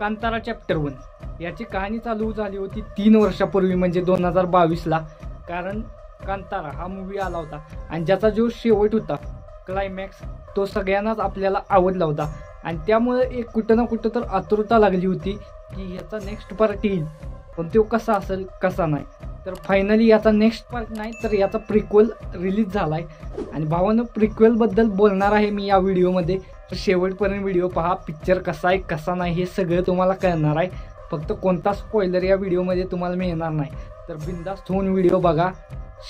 Kantara chapter 1 याची कहाणी चालू झाली होती 3 वर्षापूर्वी म्हणजे 2022ला. कारण कांतारा हा मूवी आला होता आणि ज्याचा जो शेवट होता क्लायमॅक्स तो सगळ्यांनाच आपल्याला आवडला होता आणि त्यामुळे एक कुठं ना कुठं तर आतुरता लागली होती की याचा नेक्स्ट पार्ट येईल, पण तो कसा असेल कसा नाही. तर फायनली याचा नेक्स्ट पार्ट नाही तर याचा प्रिक्वल रिलीज झालाय आणि भावानं प्रिक्वलबद्दल बोलणार आहे मी या व्हिडिओमध्ये. तर शेवटपर्यंत व्हिडिओ पहा. पिक्चर कसा आहे कसा नाही हे सगळं तुम्हाला कळणार आहे. फक्त कोणता स्पॉइलर या व्हिडिओमध्ये तुम्हाला मिळणार नाही. तर बिंदास्त होऊन व्हिडिओ बघा,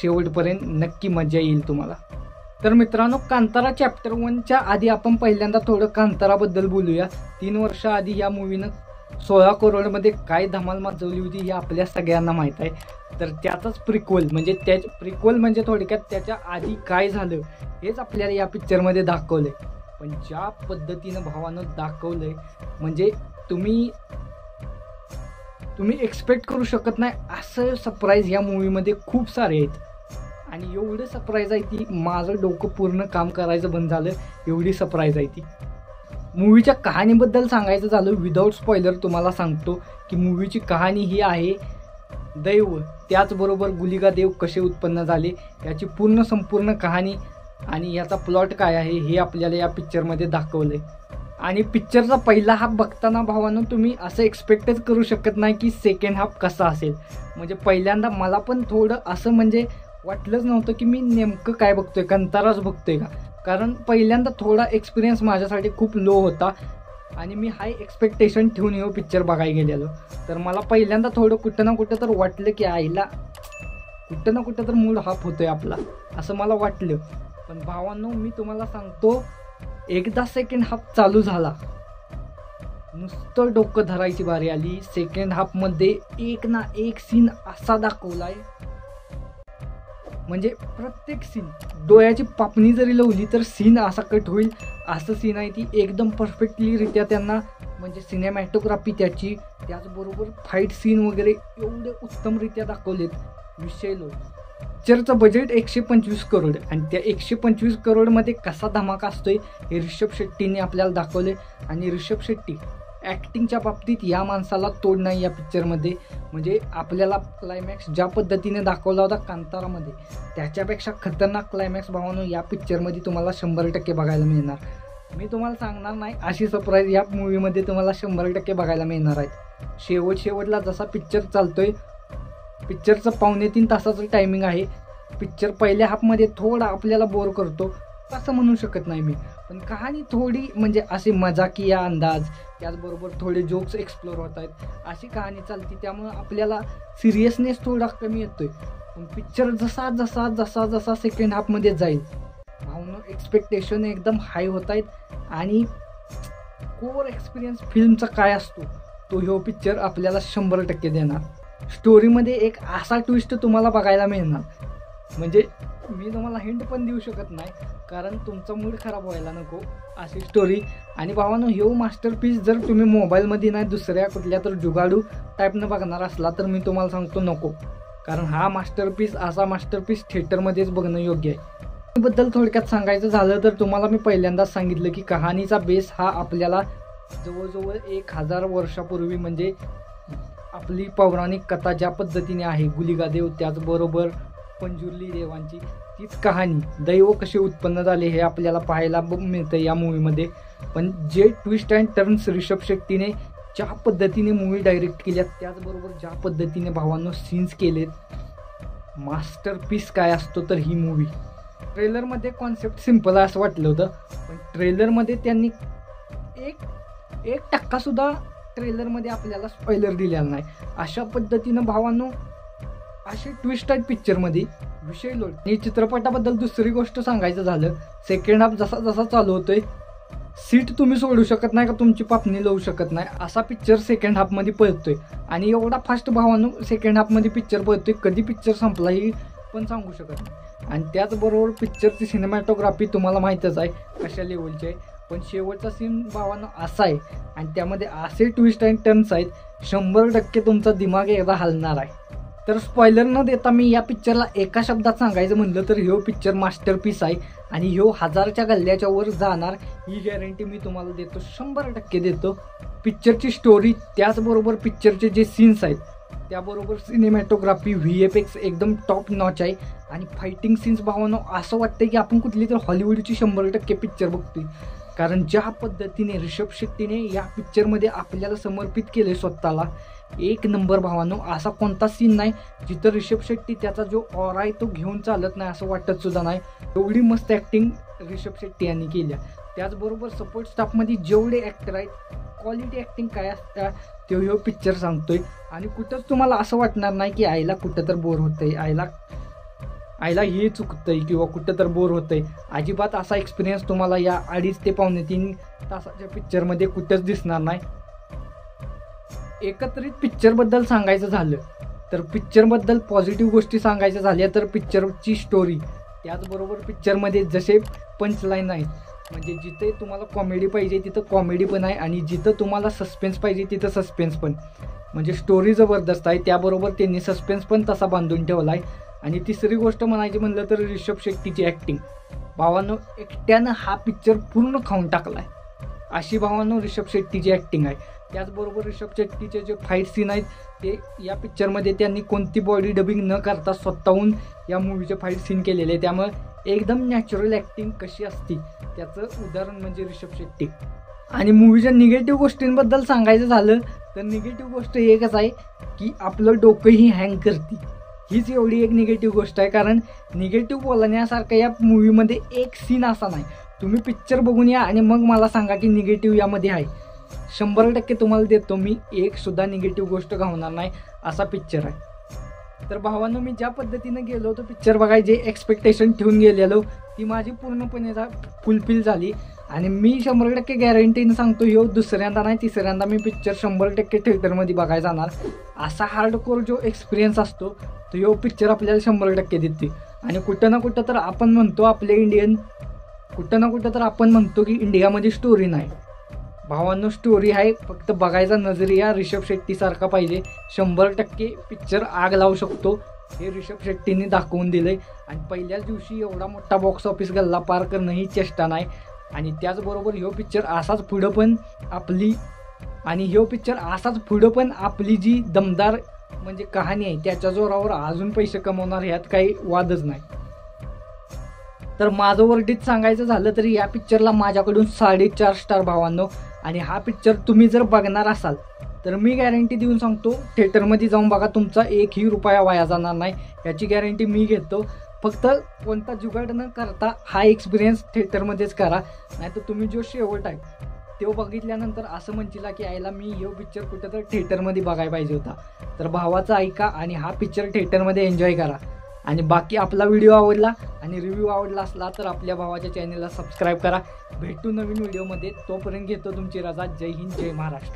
शेवटपर्यंत नक्की मजा येईल तुम्हाला. तर मित्रांनो, कांतारा चॅप्टर 1च्या आधी आपण पहिल्यांदा थोडं कांताराबद्दल बोलूया. 3 वर्ष आधी या मूवीनं 16 करोडमध्ये काय धमाल माजवली होती हे आपल्या सगळ्यांना माहीत आहे. तर त्याचाच प्रिक्वल म्हणजे थोडक्यात त्याच्या आधी काय झालं हेच आपल्याला या पिक्चरमध्ये दाखवलंय. पण ज्या पद्धतीनं भावानं दाखवलंय म्हणजे तुम्ही एक्सपेक्ट करू शकत नाही असं सरप्राईज या मूवीमध्ये खूप सारे आहेत. आणि एवढं सरप्राईज आहे ती माझं डोकं पूर्ण काम करायचं बंद झालं, एवढी सरप्राईज आहे ती. मूवीच्या कहाणीबद्दल सांगायचं झालं विदाऊट स्पॉइलर तुम्हाला सांगतो की मूवीची कहाणी ही आहे दैव त्याचबरोबर गुलिगा देव कसे उत्पन्न झाले याची संपूर्ण कहाणी आणि याचा प्लॉट काय आहे हे आपल्याला या पिक्चरमध्ये दाखवलंय. आणि पिक्चरचा पहिला हाफ बघताना भावानं तुम्ही असं एक्सपेक्टच करू शकत नाही की सेकंड हाफ कसा असेल. म्हणजे पहिल्यांदा मला पण थोडं असं म्हणजे वाटलंच नव्हतं की मी नेमकं काय बघतोय, कांताराच बघतोय का. कारण पहिल्यांदा थोडा एक्सपिरियन्स माझ्यासाठी खूप लो होता आणि मी हाय एक्सपेक्टेशन ठेवून येऊ पिक्चर बघायला गेलेलो. तर मला पहिल्यांदा थोडं कुठं ना कुठं तर वाटलं की आईला कुठं ना कुठं तर मूड हाफ होतोय आपला असं मला वाटलं. पण भावांनो, मी तुम्हाला सांगतो एकदा सेकंड हाफ चालू झाला नुसतं डोकं धरायची बारी आली. सेकंड हाफमध्ये एक ना एक सीन असा दाखवलाय म्हणजे प्रत्येक सीन डोळ्याची पापणी जरी लावली तर सीन असा कट होईल असं सीन आहे. ती एकदम परफेक्टलीरित्या त्यांना म्हणजे सिनेमॅटोग्राफी त्याची त्याचबरोबर फाईट सीन वगैरे एवढे उत्तमरित्या दाखवलेत. विषय लो. पिक्चरचं बजेट 125 करोड आणि त्या 125 करोडमध्ये कसा धमाका असतोय हे ऋषभ शेट्टीने आपल्याला दाखवले. आणि ऋषभ शेट्टी ॲक्टिंगच्या बाबतीत या माणसाला तोड नाही या पिक्चरमध्ये. म्हणजे आपल्याला क्लायमॅक्स ज्या पद्धतीने दाखवला होता कांतारामध्ये त्याच्यापेक्षा खतरनाक क्लायमॅक्स भावानो या पिक्चरमध्ये तुम्हाला 100% बघायला मिळणार. मी तुम्हाला सांगणार नाही अशी सरप्राईज या मूवीमध्ये तुम्हाला 100% बघायला मिळणार आहे. शेवटला जसा पिक्चर चालतोय, पिक्चरचं 2.5 तासाचं टायमिंग आहे. पिक्चर पहिल्या हाफमध्ये थोडा आपल्याला बोर करतो असं म्हणू शकत नाही मी, पण कहाणी थोडी म्हणजे असे मजाकीय अंदाज त्याचबरोबर थोडे जोक्स एक्सप्लोर होत आहेत अशी कहाणी चालते. त्यामुळं आपल्याला सिरियसनेस थोडा कमी येतोय. पण पिक्चर जसा सेकंड हाफमध्ये जाईल भावनो एक्सपेक्टेशन एकदम हाय होत आहेत. आणि कोर एक्सपिरियन्स फिल्मचा काय असतो तो ह्यो पिक्चर आपल्याला 100% देणार. स्टोरीमध्ये एक असा ट्विस्ट तुम्हाला बघायला मिळणार म्हणजे मी तुम्हाला हिंट पण देऊ शकत नाही कारण तुमचा मूड खराब व्हायला नको अशी स्टोरी. आणि भावानं ह्यो मास्टरपीस जर तुम्ही मोबाईलमध्ये नाही दुसऱ्या कुठल्या तर जुगाडू टाईपनं बघणार असला तर मी तुम्हाला सांगतो नको. कारण हा मास्टरपीस थिएटरमध्येच बघणं योग्य आहे. बद्दल थोडक्यात सांगायचं झालं तर तुम्हाला मी पहिल्यांदाच सांगितलं की कहाणीचा बेस हा आपल्याला जवळजवळ 1000 वर्षापूर्वी म्हणजे आपली पौराणिक कथा ज्या पद्धतीने आहे गुलिगा देव त्याचबरोबर पंजुर्ली देवांची तीच कहाणी दैव कसे उत्पन्न झाले हे आपल्याला पाहायला मिळतं या मूवीमध्ये. पण जे ट्विस्ट अँड टर्न्स ऋषभ शेट्टीने ज्या पद्धतीने मूवी डायरेक्ट केल्यात त्याचबरोबर ज्या पद्धतीने भावांनो सीन्स केलेत मास्टरपीस काय असतो तर ही मूवी. ट्रेलरमध्ये कॉन्सेप्ट सिम्पल आहे असं वाटलं होतं पण ट्रेलरमध्ये त्यांनी एक टक्कासुद्धा ट्रेलरमध्ये आपल्याला स्पॉइलर दिलेला नाही. अशा पद्धतीनं भावांनो असे ट्विस्ट आहेत पिक्चरमध्ये विषय लोट. आणि चित्रपटाबद्दल दुसरी गोष्ट सांगायचं झालं सेकंड हाफ जसा चालू होतोय सीट तुम्ही सोडू शकत नाही का तुमची पापणी लावू शकत नाही असा पिक्चर सेकंड हाफमध्ये पळतोय. आणि एवढा फास्ट भावानं सेकंड हाफमध्ये पिक्चर पळतोय कधी पिक्चर संपला ही पण सांगू शकत नाही. आणि त्याचबरोबर पिक्चरची सिनेमॅटोग्राफी तुम्हाला माहीतच आहे कशा लेवलची आहे. पण शेवटचा सीन भावानं असा आहे आणि त्यामध्ये असे ट्विस्ट अँड टर्न्स आहेत 100% तुमचा दिमाग एकदा हलणार आहे. तर स्पॉइलर न देता मी या पिक्चरला एका शब्दात सांगायचं म्हणलं तर ह्यो पिक्चर मास्टरपीस आहे आणि ह्यो 1000च्या गल्ल्याच्या वर जाणार ही गॅरंटी मी तुम्हाला देतो, 100% देतो. पिक्चरची स्टोरी, त्याचबरोबर पिक्चरचे जे सीन्स आहेत, त्याबरोबर सिनेमॅटोग्राफी, VFX एकदम टॉप नॉच आहे आणि फायटिंग सीन्स भावानो असं वाटतंय की आपण कुठली तर हॉलिवूडची 100% पिक्चर बघतोय. कारण ज्या पद्धतीने ऋषभ शेट्टीने या पिक्चरमध्ये आपल्याला समर्पित केले स्वतःला, एक नंबर भावानो. असा कोणता सीन नाही जिथं ऋषभ शेट्टी त्याचा जो ऑरा आहे तो घेऊन चालत नाही असं वाटत सुद्धा नाही. एवढी मस्त ॲक्टिंग ऋषभ शेट्टी यांनी केल्या. त्याचबरोबर सपोर्ट स्टाफमध्ये जेवढे ॲक्टर आहेत, क्वालिटी ॲक्टिंग काय असतं ते ह्यो पिक्चर सांगतोय. आणि कुठंच तुम्हाला असं वाटणार नाही की आईला कुठं तर बोर होतंय, आईला हे चुकतंय किंवा कुठं तर बोर होतंय. अजिबात असा एक्सपिरियन्स तुम्हाला या 2.5 ते पावणे 3 तासाच्या पिक्चरमध्ये कुठंच दिसणार नाही. एकत्रित पिक्चरबद्दल सांगायचं झालं तर पिक्चरबद्दल पॉझिटिव्ह गोष्टी सांगायच्या झाल्या तर पिक्चरची स्टोरी, त्याचबरोबर पिक्चरमध्ये जसे पंचलाईन आहेत, म्हणजे जिथे तुम्हाला कॉमेडी पाहिजे तिथं कॉमेडी पण आहे आणि जिथं तुम्हाला सस्पेन्स पाहिजे तिथं सस्पेन्स पण. म्हणजे स्टोरी जबरदस्त आहे, त्याबरोबर त्यांनी सस्पेन्स पण तसा बांधून ठेवला आहे. आणि तिसरी गोष्ट म्हणायची म्हणलं तर ऋषभ शेट्टीची ॲक्टिंग. भावांनो, एकट्यानं हा पिक्चर पूर्ण खाऊन टाकला आहे अशी भावांनो ऋषभ शेट्टीची ॲक्टिंग आहे. त्याचबरोबर ऋषभ शेट्टीचे जे फाईट सीन आहेत ते या पिक्चरमध्ये त्यांनी कोणती बॉडी डबिंग न करता स्वतःहून या मूवीचे फाईट सीन केलेले आहे. त्यामुळे एकदम नॅचरल ॲक्टिंग कशी असते त्याचं उदाहरण म्हणजे ऋषभ शेट्टी. आणि मूवीच्या निगेटिव्ह गोष्टींबद्दल सांगायचं झालं तर निगेटिव्ह गोष्ट एकच आहे की आपलं डोकंही हँग करते. हीच एवढी एक निगेटिव्ह गोष्ट आहे. कारण निगेटिव्ह बोलण्यासारखं या मूवीमध्ये एक सीन असा नाही. तुम्ही पिक्चर बघून या आणि मग मला सांगा की निगेटिव्ह यामध्ये आहे. 100% तुम्हाला देतो मी, एक सुद्धा निगेटिव्ह गोष्ट घावणार नाही असा पिक्चर आहे. तर भावांनो, मी ज्या पद्धतीनं गेलो होतो पिक्चर बघाय, जे एक्सपेक्टेशन ठेवून गेलेलो ती माझी पूर्णपणे फुलफिल झाली. आणि मी 100% गॅरंटीनं सांगतो, ह्यो दुसऱ्यांदा नाही तिसऱ्यांदा मी पिक्चर 100% थिएटरमध्ये बघायला जाणार. असा हार्डकोर जो एक्सपिरियन्स असतो तो ह्यो पिक्चर आपल्याला 100% देते. आणि कुठं ना कुठं तर आपण म्हणतो की इंडियामध्ये स्टोरी नाही. भावांनो, स्टोरी आहे, फक्त बघायचा नजरिया ऋषभ शेट्टीसारखा पाहिजे. 100% पिक्चर आग लावू शकतो हे ऋषभ शेट्टीने दाखवून दिलंय. आणि पहिल्याच दिवशी एवढा मोठा बॉक्स ऑफिस गल्ला पार करणं ही चेष्टा नाही. आणि त्याचबरोबर ह्यो पिक्चर असाच पुढं पण आपली जी दमदार म्हणजे कहाणी आहे त्याच्या जोरावर अजून पैसे कमवणार, ह्यात काही वादच नाही. तर माझं वर्डित सांगायचं झालं तरी या पिक्चरला माझ्याकडून 4.5 स्टार भावांनो. आणि हा पिक्चर तुम्ही जर बघणार असाल तर मी गॅरंटी देऊन सांगतो, थिएटरमध्ये जाऊन बघा, तुमचा 1ही रुपया वाया जाणार नाही याची गॅरंटी मी घेतो. फक्त कोणता जुगाड न करता हा एक्सपिरियन्स थिएटरमध्येच करा, नाही तर तुम्ही जो शेवट आहे तो बघितल्यानंतर असं म्हणशीला की आईला मी ह्यो पिक्चर कुठं तर थिएटरमध्ये बघायला पाहिजे होता. तर भावाचं ऐका आणि हा पिक्चर थिएटरमध्ये एन्जॉय करा. आणि बाकी आपला व्हिडिओ आवडला आणि रिव्ह्यू आवडला असला तर आपल्या भावाच्या चॅनलला सबस्क्राईब करा. भेटू नवीन व्हिडिओमध्ये, तोपर्यंत घेतो तुमची रजा. जय हिंद, जय महाराष्ट्र.